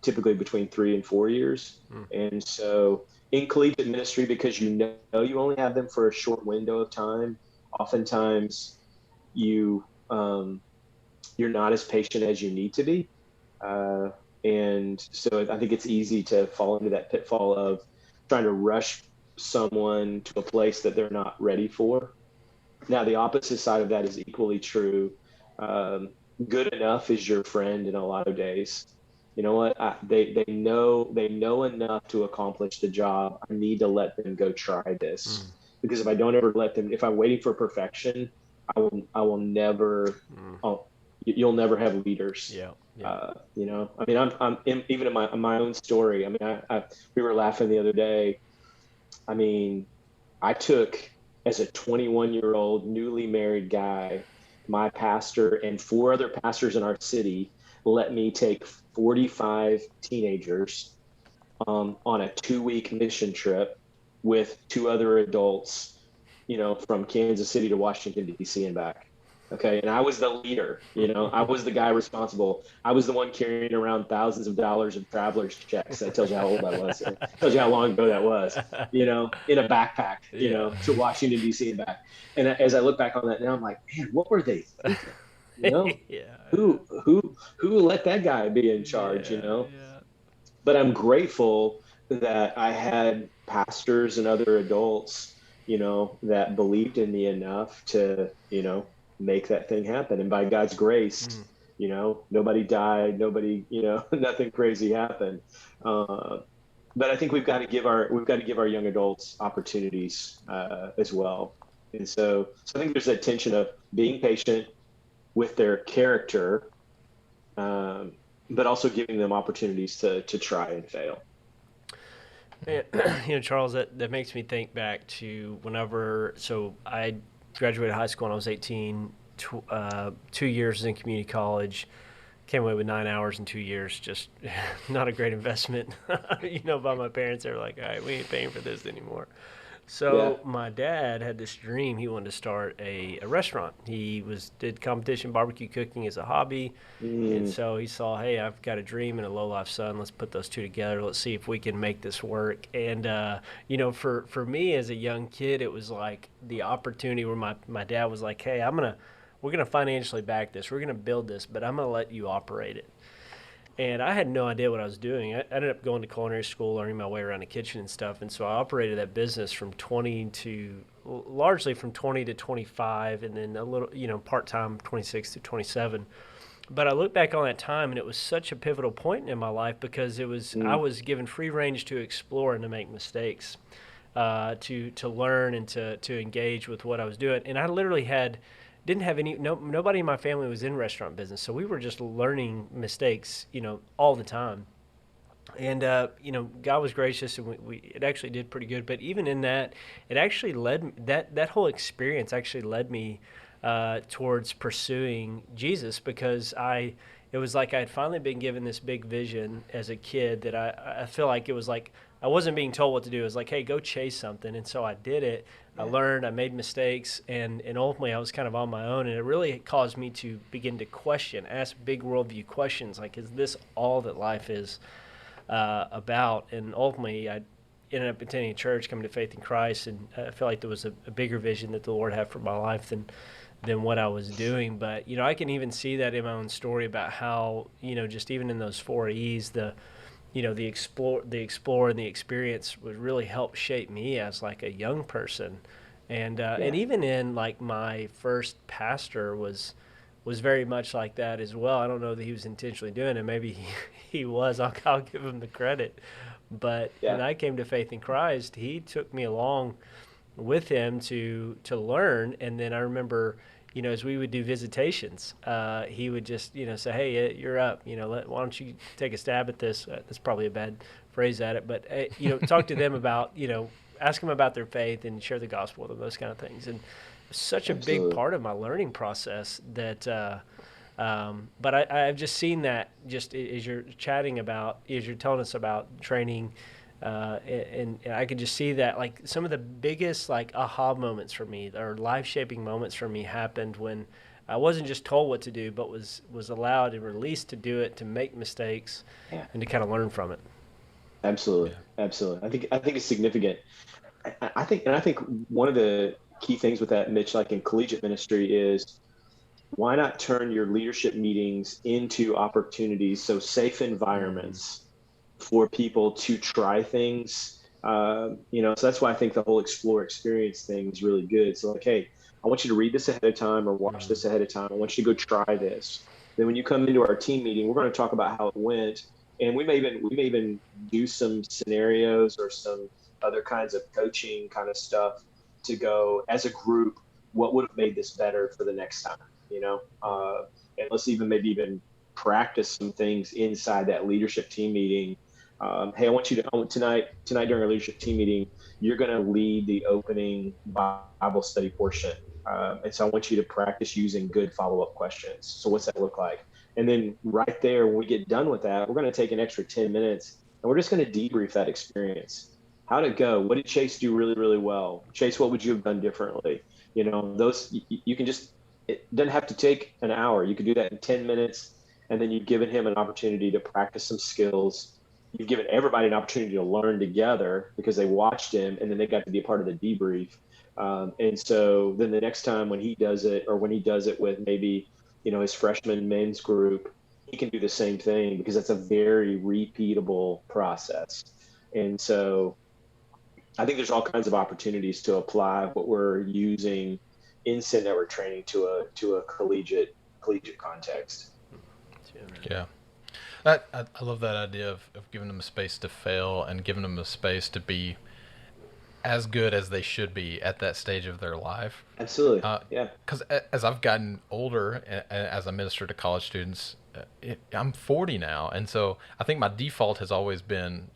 typically between 3 and 4 years. And so in collegiate ministry, because you only have them for a short window of time, oftentimes you're not as patient as you need to be. And so I think it's easy to fall into that pitfall of trying to rush someone to a place that they're not ready for. Now, the opposite side of that is equally true. Good enough is your friend in a lot of days. You know what? They know enough to accomplish the job. I need to let them go try this. Because if I don't ever if I'm waiting for perfection, I will never. You'll never have leaders. I'm even in my own story. I mean, we were laughing the other day. I mean, I took, as a 21-year-old newly married guy, my pastor and 4 other pastors in our city let me take 45 teenagers on a 2-week mission trip with 2 other adults, from Kansas City to Washington, D.C. and back. Okay. And I was the leader, I was the guy responsible. I was the one carrying around thousands of dollars of traveler's checks. That tells you how old I was. It tells you how long ago that was, in a backpack, to Washington, D.C. and back. And as I look back on that now, I'm like, man, what were they thinking? Who let that guy be in charge, But I'm grateful that I had pastors and other adults, that believed in me enough to, make that thing happen. And by God's grace, nobody died, nobody, nothing crazy happened. But I think we've got to give our young adults opportunities as well. And so I think there's that tension of being patient with their character, but also giving them opportunities to try and fail. And, Charles, that makes me think back to so I graduated high school when I was 18, 2 years in community college, came away with 9 hours in 2 years, just not a great investment, by my parents. They were like, all right, we ain't paying for this anymore. So my dad had this dream. He wanted to start a restaurant. He did competition barbecue cooking as a hobby. And so he saw, hey, I've got a dream and a low-life son. Let's put those two together. Let's see if we can make this work. And, for me as a young kid, it was like the opportunity where my dad was like, hey, we're going to financially back this. We're going to build this, but I'm going to let you operate it. And I had no idea what I was doing. I ended up going to culinary school, learning my way around the kitchen and stuff. And so I operated that business largely from 20 to 25, and then a little, part-time 26 to 27. But I look back on that time, and it was such a pivotal point in my life because I was given free range to explore and to make mistakes, to learn and to engage with what I was doing. And I literally didn't have nobody in my family was in restaurant business, so we were just learning mistakes, all the time. And God was gracious, and it actually did pretty good. But even in that, it actually that whole experience actually led me towards pursuing Jesus, because it was like I had finally been given this big vision as a kid that I feel like it was like I wasn't being told what to do. It was like, hey, go chase something, and so I did it. I learned, I made mistakes, and ultimately I was kind of on my own, and it really caused me to begin to ask big worldview questions, like, is this all that life is about? And ultimately I ended up attending a church, coming to faith in Christ, and I feel like there was a bigger vision that the Lord had for my life than what I was doing. But I can even see that in my own story about how just even in those 4 E's, the explore and the experience would really help shape me as like a young person. And and even in like my first pastor was very much like that as well. I don't know that he was intentionally doing it. Maybe he was. I'll give him the credit. But when I came to faith in Christ, he took me along with him to learn. And then I remember, as we would do visitations, he would just, say, hey, you're up. Why don't you take a stab at this? That's probably a bad phrase at it. But, talk to them about, ask them about their faith and share the gospel with them, those kind of things. And such a big part of my learning process that but I've just seen that just as you're as you're telling us about training, and I could just see that like some of the biggest like aha moments for me or life-shaping moments for me happened when I wasn't just told what to do, but was allowed and released to do it, to make mistakes, and to kind of learn from it. Absolutely. Absolutely. I think it's significant. I think one of the key things with that, Mitch, like in collegiate ministry, is why not turn your leadership meetings into opportunities, so safe environments for people to try things. So that's why I think the whole explore experience thing is really good. So like, hey, I want you to read this ahead of time or watch this ahead of time. I want you to go try this. Then when you come into our team meeting, we're going to talk about how it went. And we may even do some scenarios or some other kinds of coaching kind of stuff to go as a group, what would have made this better for the next time, and let's maybe even practice some things inside that leadership team meeting. Hey, I want you to tonight during our leadership team meeting, you're going to lead the opening Bible study portion. And so I want you to practice using good follow-up questions. So what's that look like? And then right there, when we get done with that, we're going to take an extra 10 minutes and we're just going to debrief that experience. How'd it go? What did Chase do really, really well? Chase, what would you have done differently? Those, you can just, it doesn't have to take an hour. You could do that in 10 minutes. And then you've given him an opportunity to practice some skills. You've given everybody an opportunity to learn together because they watched him and then they got to be a part of the debrief. And so then the next time when he does it, or when he does it with maybe, his freshman men's group, he can do the same thing because that's a very repeatable process. And so I think there's all kinds of opportunities to apply what we're using in Sin Network training to a collegiate context. Yeah. I love that idea of giving them a space to fail and giving them a space to be as good as they should be at that stage of their life. Absolutely. Yeah. Because as I've gotten older, and as I minister to college students, I'm 40 now. And so I think my default has always been,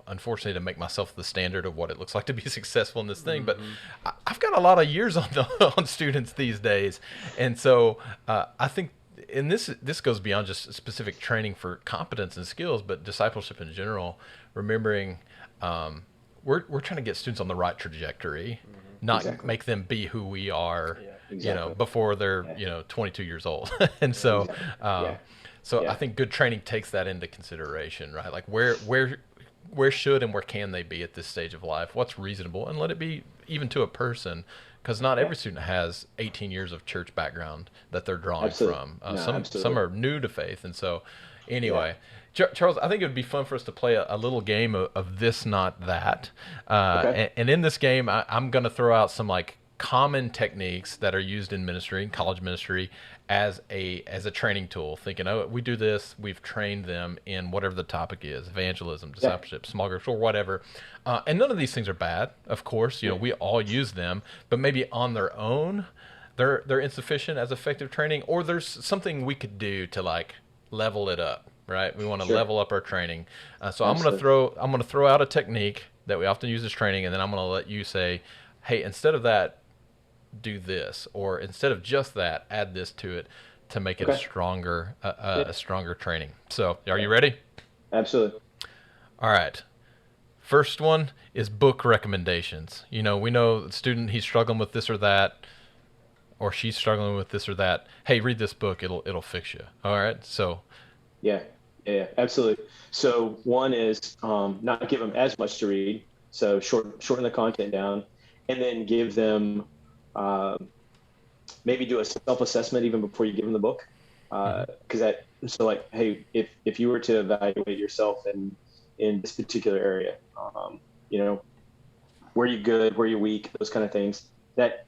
unfortunately, to make myself the standard of what it looks like to be successful in this thing. But I've got a lot of years on students these days. And so I think, and this goes beyond just specific training for competence and skills, but discipleship in general, remembering we're trying to get students on the right trajectory, not make them be who we are, before they're, 22 years old. And so, I think good training takes that into consideration, right? Like where should and where can they be at this stage of life? What's reasonable? And let it be even to a person, because not every student has 18 years of church background that they're drawing from. Some are new to faith. And so anyway, Charles, I think it would be fun for us to play a little game of this, not that. And in this game, I'm going to throw out some like common techniques that are used in ministry, college ministry, as a training tool, thinking, we do this, we've trained them in whatever the topic is, evangelism, discipleship, small groups, or whatever. And none of these things are bad, of course. We all use them, but maybe on their own, they're insufficient as effective training, or there's something we could do to like level it up, right? We want to Sure. level up our training. So Absolutely. I'm gonna throw out a technique that we often use as training, and then I'm gonna let you say, hey, instead of that, do this, or instead of just that, add this to it to make it Okay. Yeah. a stronger training. So, are Yeah. you ready? Absolutely. All right. First one is book recommendations. You know, we know the student, he's struggling with this or that, or she's struggling with this or that. Hey, read this book. It'll fix you. All right. So, Yeah. Yeah. Absolutely. So one is not give them as much to read. So shorten the content down, and then give them maybe do a self-assessment even before you give them the book. mhm, Because that, so like, hey, if you were to evaluate yourself in this particular area, you know, where you good, where you weak, those kind of things, that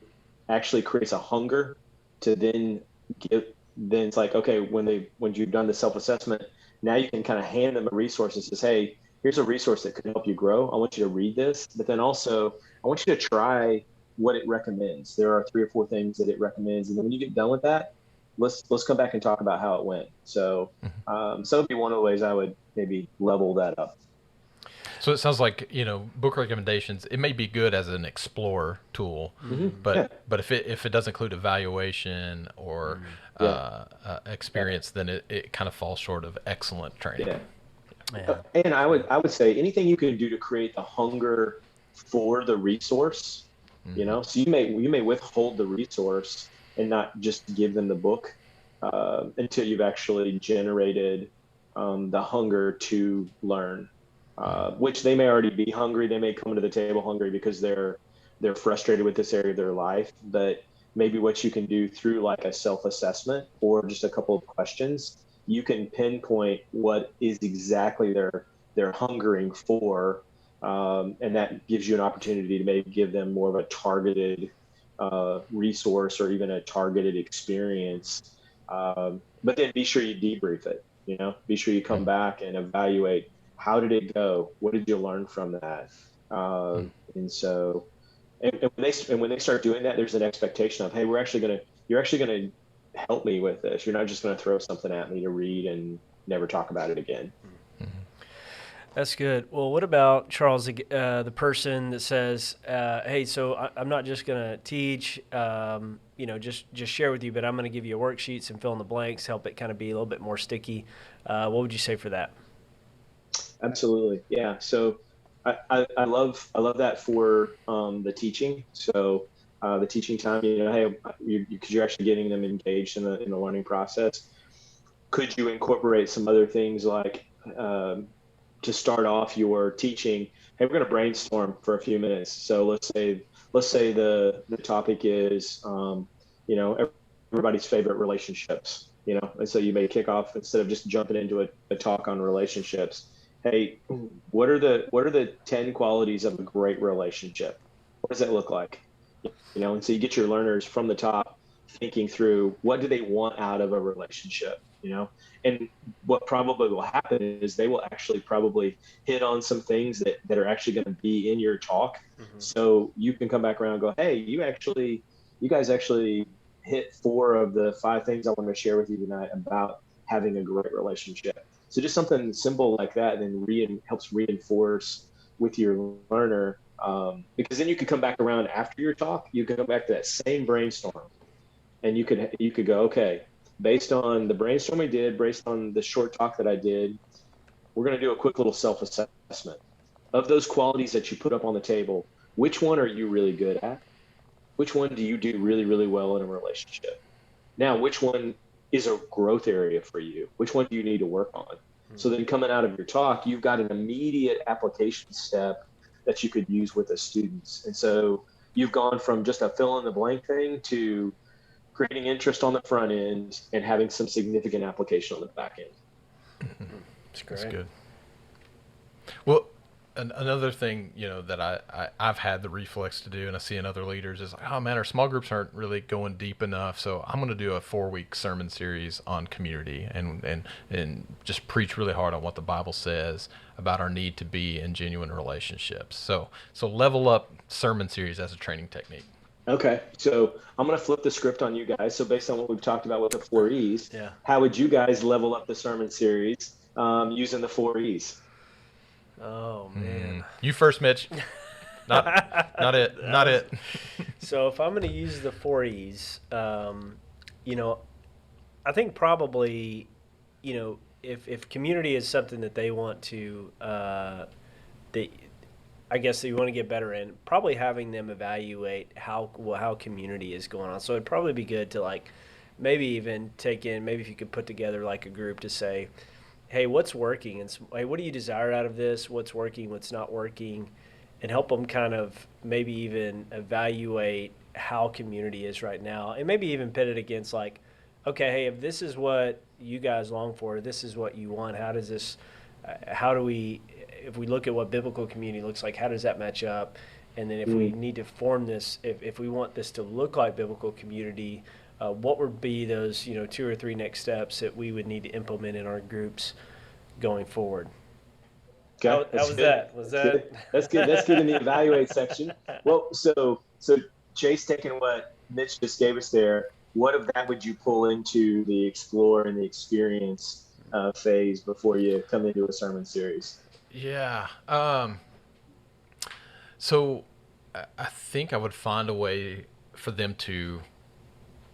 actually creates a hunger to then give. Then it's like, okay, when you've done the self-assessment, now you can kind of hand them a resource that says, hey, here's a resource that could help you grow. I want you to read this, but then also I want you to try what it recommends. There are 3 or 4 things that it recommends, and then when you get done with that, let's come back and talk about how it went. So, mhm. so that'd be one of the ways I would maybe level that up. So it sounds like, you know, book recommendations, it may be good as an explorer tool, Mm-hmm. but Yeah, if it does include evaluation or yeah, yeah, experience, then it kind of falls short of excellent training. yeah. Yeah. And I would say anything you can do to create the hunger for the resource, Hmm. so you may withhold the resource and not just give them the book until you've actually generated the hunger to learn, which they may already be hungry. They may come to the table hungry because they're frustrated with this area of their life. But maybe what you can do through like a self-assessment or just a couple of questions, you can pinpoint what is exactly they're hungering for, and that gives you an opportunity to maybe give them more of a targeted resource or even a targeted experience. But then be sure you debrief it. Be sure you come back and evaluate how did it go, what did you learn from that, and so and when they start doing that, there's an expectation of, hey, you're actually gonna help me with this. You're not just gonna throw something at me to read and never talk about it again. That's good. Well, what about Charles, the person that says, "Hey, so I'm not just going to teach, just share with you, but I'm going to give you worksheets and fill in the blanks, help it kind of be a little bit more sticky." What would you say for that? Absolutely, yeah. So I love that for the teaching. So the teaching time, hey, because you're actually getting them engaged in the learning process. Could you incorporate some other things like to start off your teaching? Hey, we're going to brainstorm for a few minutes. So let's say the topic is everybody's favorite relationships. And so you may kick off, instead of just jumping into a talk on relationships. Hey, what are the 10 qualities of a great relationship? What does that look like? And so you get your learners from the top thinking through, what do they want out of a relationship? And what probably will happen is they will actually probably hit on some things that are actually going to be in your talk. Mm-hmm. So you can come back around and go, hey, you guys actually hit 4 of the 5 things I want to share with you tonight about having a great relationship. So just something simple like that then helps reinforce with your learner, because then you can come back around after your talk. You can come back to that same brainstorm, and you could go, okay, based on the brainstorm we did, based on the short talk that I did, we're going to do a quick little self-assessment of those qualities that you put up on the table. Which one are you really good at? Which one do you do really, really well in a relationship? Now, which one is a growth area for you? Which one do you need to work on? So then coming out of your talk, you've got an immediate application step that you could use with the students. And so you've gone from just a fill in the blank thing to creating interest on the front end and having some significant application on the back end. That's That's great. good. Well, another thing, that I've had the reflex to do, and I see in other leaders, is like, oh man, our small groups aren't really going deep enough. So I'm going to do a 4-week sermon series on community and just preach really hard on what the Bible says about our need to be in genuine relationships. So level up sermon series as a training technique. Okay, so I'm going to flip the script on you guys. So based on what we've talked about with the 4 E's, Yeah. how would you guys level up the sermon series using the 4 E's. Oh man. You first, Mitch. Not it. So if I'm going to use the 4 E's, I think probably, if community is something that they want to, I guess you want to get better in, probably having them evaluate how community is going on. So it'd probably be good to maybe if you could put together a group to say, hey, what's working? And hey, what do you desire out of this? What's working? What's not working? And help them kind of maybe even evaluate how community is right now. And maybe even pit it against okay, hey, if this is what you guys long for, this is what you want, if we look at what biblical community looks like, how does that match up? And then if we need to form this, if we want this to look like biblical community, what would be those 2 or 3 next steps that we would need to implement in our groups going forward? Okay, How was that? That's good. That's good in the evaluate section. Well, so Chase, taking what Mitch just gave us there, what of that would you pull into the explore and the experience phase before you come into a sermon series? Yeah. So I think I would find a way for them to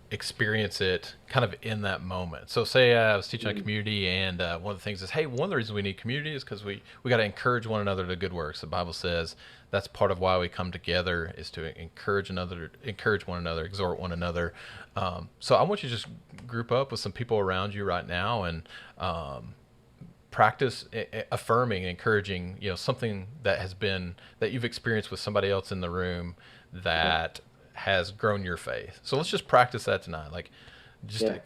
experience it kind of in that moment. So say I was teaching a community, and one of the things is, hey, one of the reasons we need community is because we got to encourage one another to good works. The Bible says that's part of why we come together, is to encourage one another, exhort one another. So I want you to just group up with some people around you right now and practice affirming, encouraging, something that you've experienced with somebody else in the room that has grown your faith. So let's just practice that tonight.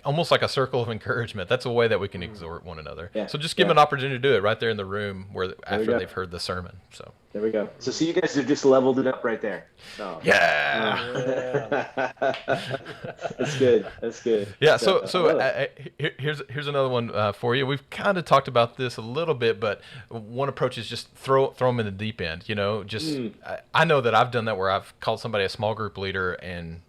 Almost like a circle of encouragement. That's a way that we can exhort one another. Yeah. So just give them an opportunity to do it right there in the room after they've heard the sermon. So there we go. So see, you guys have just leveled it up right there. Yeah. That's good. That's good. Yeah. So here's another one for you. We've kind of talked about this a little bit, but one approach is just throw them in the deep end. I know that I've done that where I've called somebody a small group leader and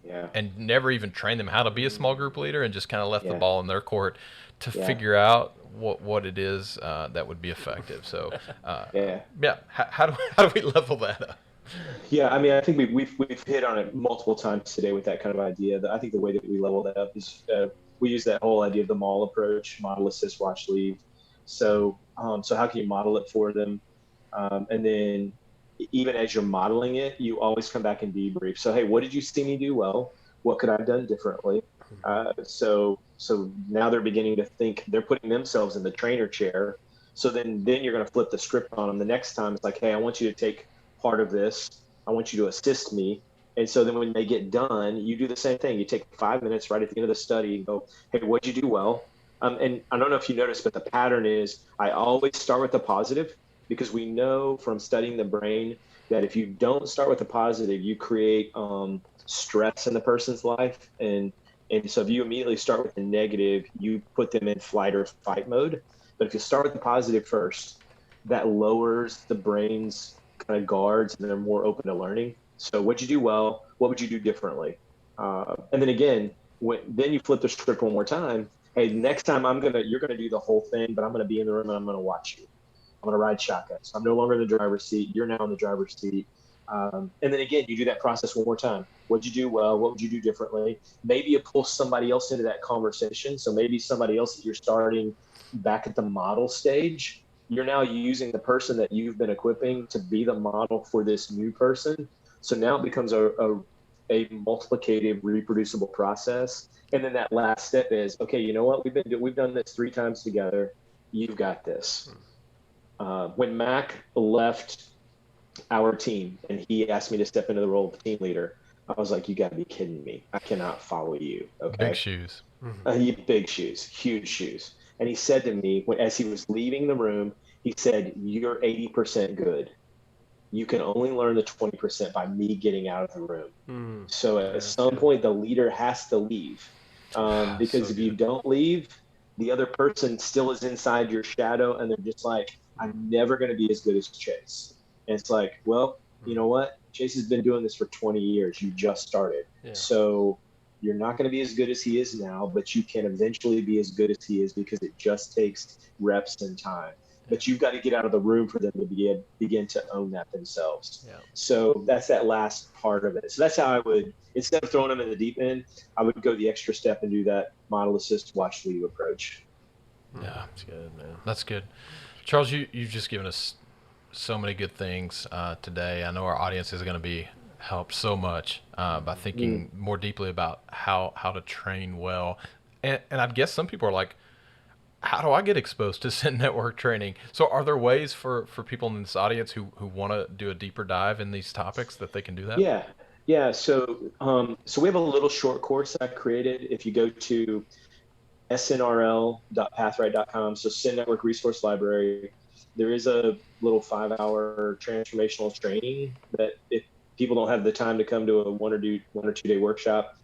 never even trained them how to be a small group leader, and just kind of left the ball in their court to figure out what it is that would be effective. So how do we level that up? Yeah, I mean, I think we've hit on it multiple times today with that kind of idea. I think the way that we level that up is we use that whole idea of the MAWL approach: model, assist, watch, lead. So how can you model it for them? And then even as you're modeling it, you always come back and debrief. So hey, what did you see me do well? What could I have done differently? So now they're beginning to think, they're putting themselves in the trainer chair. So then you're going to flip the script on them. The next time it's like, hey, I want you to take part of this. I want you to assist me. And so then when they get done, you do the same thing. You take 5 minutes right at the end of the study and go, hey, what'd you do well? And I don't know if you noticed, but the pattern is I always start with the positive, because we know from studying the brain that if you don't start with the positive, you create stress in the person's life. And so if you immediately start with the negative, you put them in flight or fight mode. But if you start with the positive first, that lowers the brain's kind of guards, and they're more open to learning. So what'd you do well? What would you do differently? And then again, then you flip the script one more time. Hey, next time you're gonna do the whole thing, but I'm gonna be in the room and I'm gonna watch you. I'm gonna ride shotgun. So I'm no longer in the driver's seat. You're now in the driver's seat. And then again, you do that process one more time. What'd you do well? What would you do differently? Maybe you pull somebody else into that conversation. So maybe somebody else that you're starting back at the model stage, you're now using the person that you've been equipping to be the model for this new person. So now it becomes a multiplicative, reproducible process. And then that last step is, okay, you know what? We've done this 3 times together. You've got this. When Mac left our team and he asked me to step into the role of team leader, I was like, you got to be kidding me. I cannot follow you. Okay. Big shoes. Big shoes, huge shoes. And he said to me, as he was leaving the room, he said, you're 80% good. You can only learn the 20% by me getting out of the room. So at some point, the leader has to leave. Because if you don't leave, the other person still is inside your shadow, and they're just like, I'm never going to be as good as Chase. And it's like, well, you know what? Chase has been doing this for 20 years. You just started. Yeah. So You're not going to be as good as he is now, but you can eventually be as good as he is because it just takes reps and time. But you've got to get out of the room for them to begin to own that themselves. Yeah. So that's that last part of it. So that's how I would, instead of throwing them in the deep end, I would go the extra step and do that model assist, watch lead approach. Yeah, That's good, man. that's good. Charles, you've just given us so many good things today. I know our audience is going to be helped so much by thinking more deeply about how to train well. And I guess some people are like, how do I get exposed to Send Network training? So are there ways for people in this audience who want to do a deeper dive in these topics that they can do that? Yeah. So we have a little short course I created. If you go to snrl.pathright.com, so Send Network Resource Library, there is a little 5-hour transformational training that if people don't have the time to come to a 1 or 2 day workshop,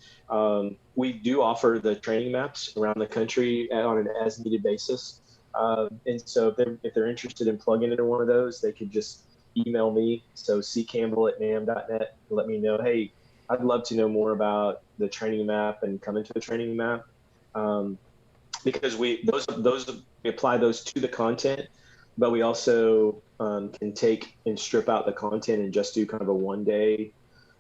we do offer the training maps around the country on an as needed basis. And so if they're interested in plugging into one of those, they could just email me. So ccampbell@nam.net and let me know, hey, I'd love to know more about the training map and come into the training map. Because we apply those to the content, but we also can take and strip out the content and just do kind of a 1-day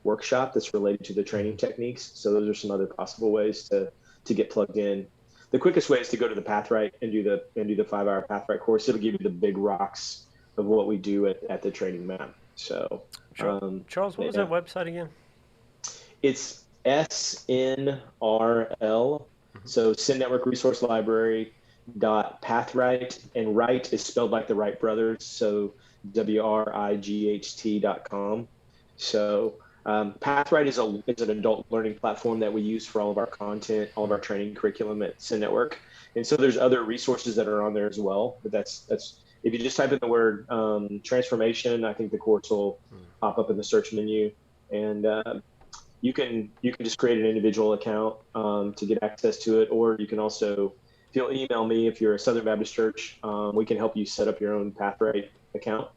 workshop that's related to the training techniques. So those are some other possible ways to get plugged in. The quickest way is to go to the Pathright and do the 5-hour Pathright course. It'll give you the big rocks of what we do at the training map. So Charles, what was that website again? It's SNRL. So Send Network Resource Library .pathright, and Wright is spelled like the Wright brothers, so WRIGHT.com. So Pathright is an adult learning platform that we use for all of our content, all of our training curriculum at Send Network. And so there's other resources that are on there as well. But that's if you just type in the word transformation, I think the course will pop up in the search menu, and you can just create an individual account to get access to it, or you can also, if you'll email me, if you're a Southern Baptist Church, we can help you set up your own Pathright account,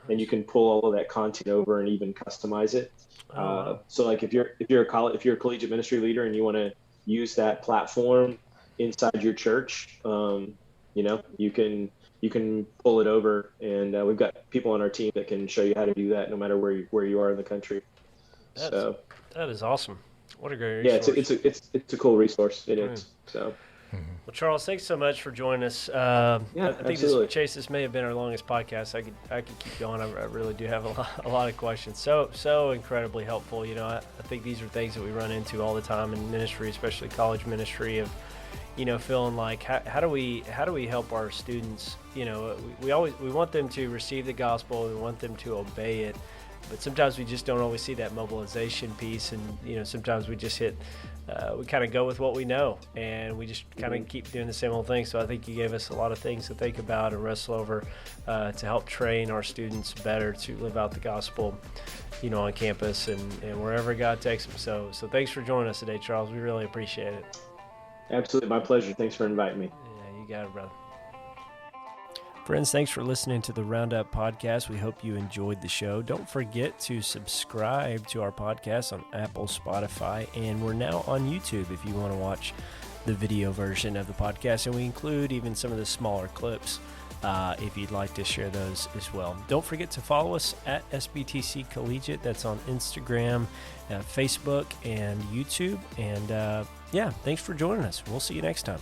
and you can pull all of that content over and even customize it. So like if you're a collegiate ministry leader and you want to use that platform inside your church, you can pull it over, and we've got people on our team that can show you how to do that no matter where you are in the country. That is awesome. What a great resource. Yeah, it's a cool resource. It is. So. Well, Charles, thanks so much for joining us. I think this may have been our longest podcast. I could keep going. I really do have a lot of questions. So incredibly helpful. I think these are things that we run into all the time in ministry, especially college ministry, of feeling like how do we help our students? We want them to receive the gospel. We want them to obey it. But sometimes we just don't always see that mobilization piece, and sometimes we just we kind of go with what we know, and we just kind of keep doing the same old thing. So I think you gave us a lot of things to think about and wrestle over to help train our students better to live out the gospel, on campus and wherever God takes them. So thanks for joining us today, Charles. We really appreciate it. Absolutely, my pleasure. Thanks for inviting me. Yeah, you got it, brother. Friends, thanks for listening to the Roundup Podcast. We hope you enjoyed the show. Don't forget to subscribe to our podcast on Apple, Spotify, and we're now on YouTube if you want to watch the video version of the podcast. And we include even some of the smaller clips if you'd like to share those as well. Don't forget to follow us at SBTC Collegiate. That's on Instagram, Facebook, and YouTube. And thanks for joining us. We'll see you next time.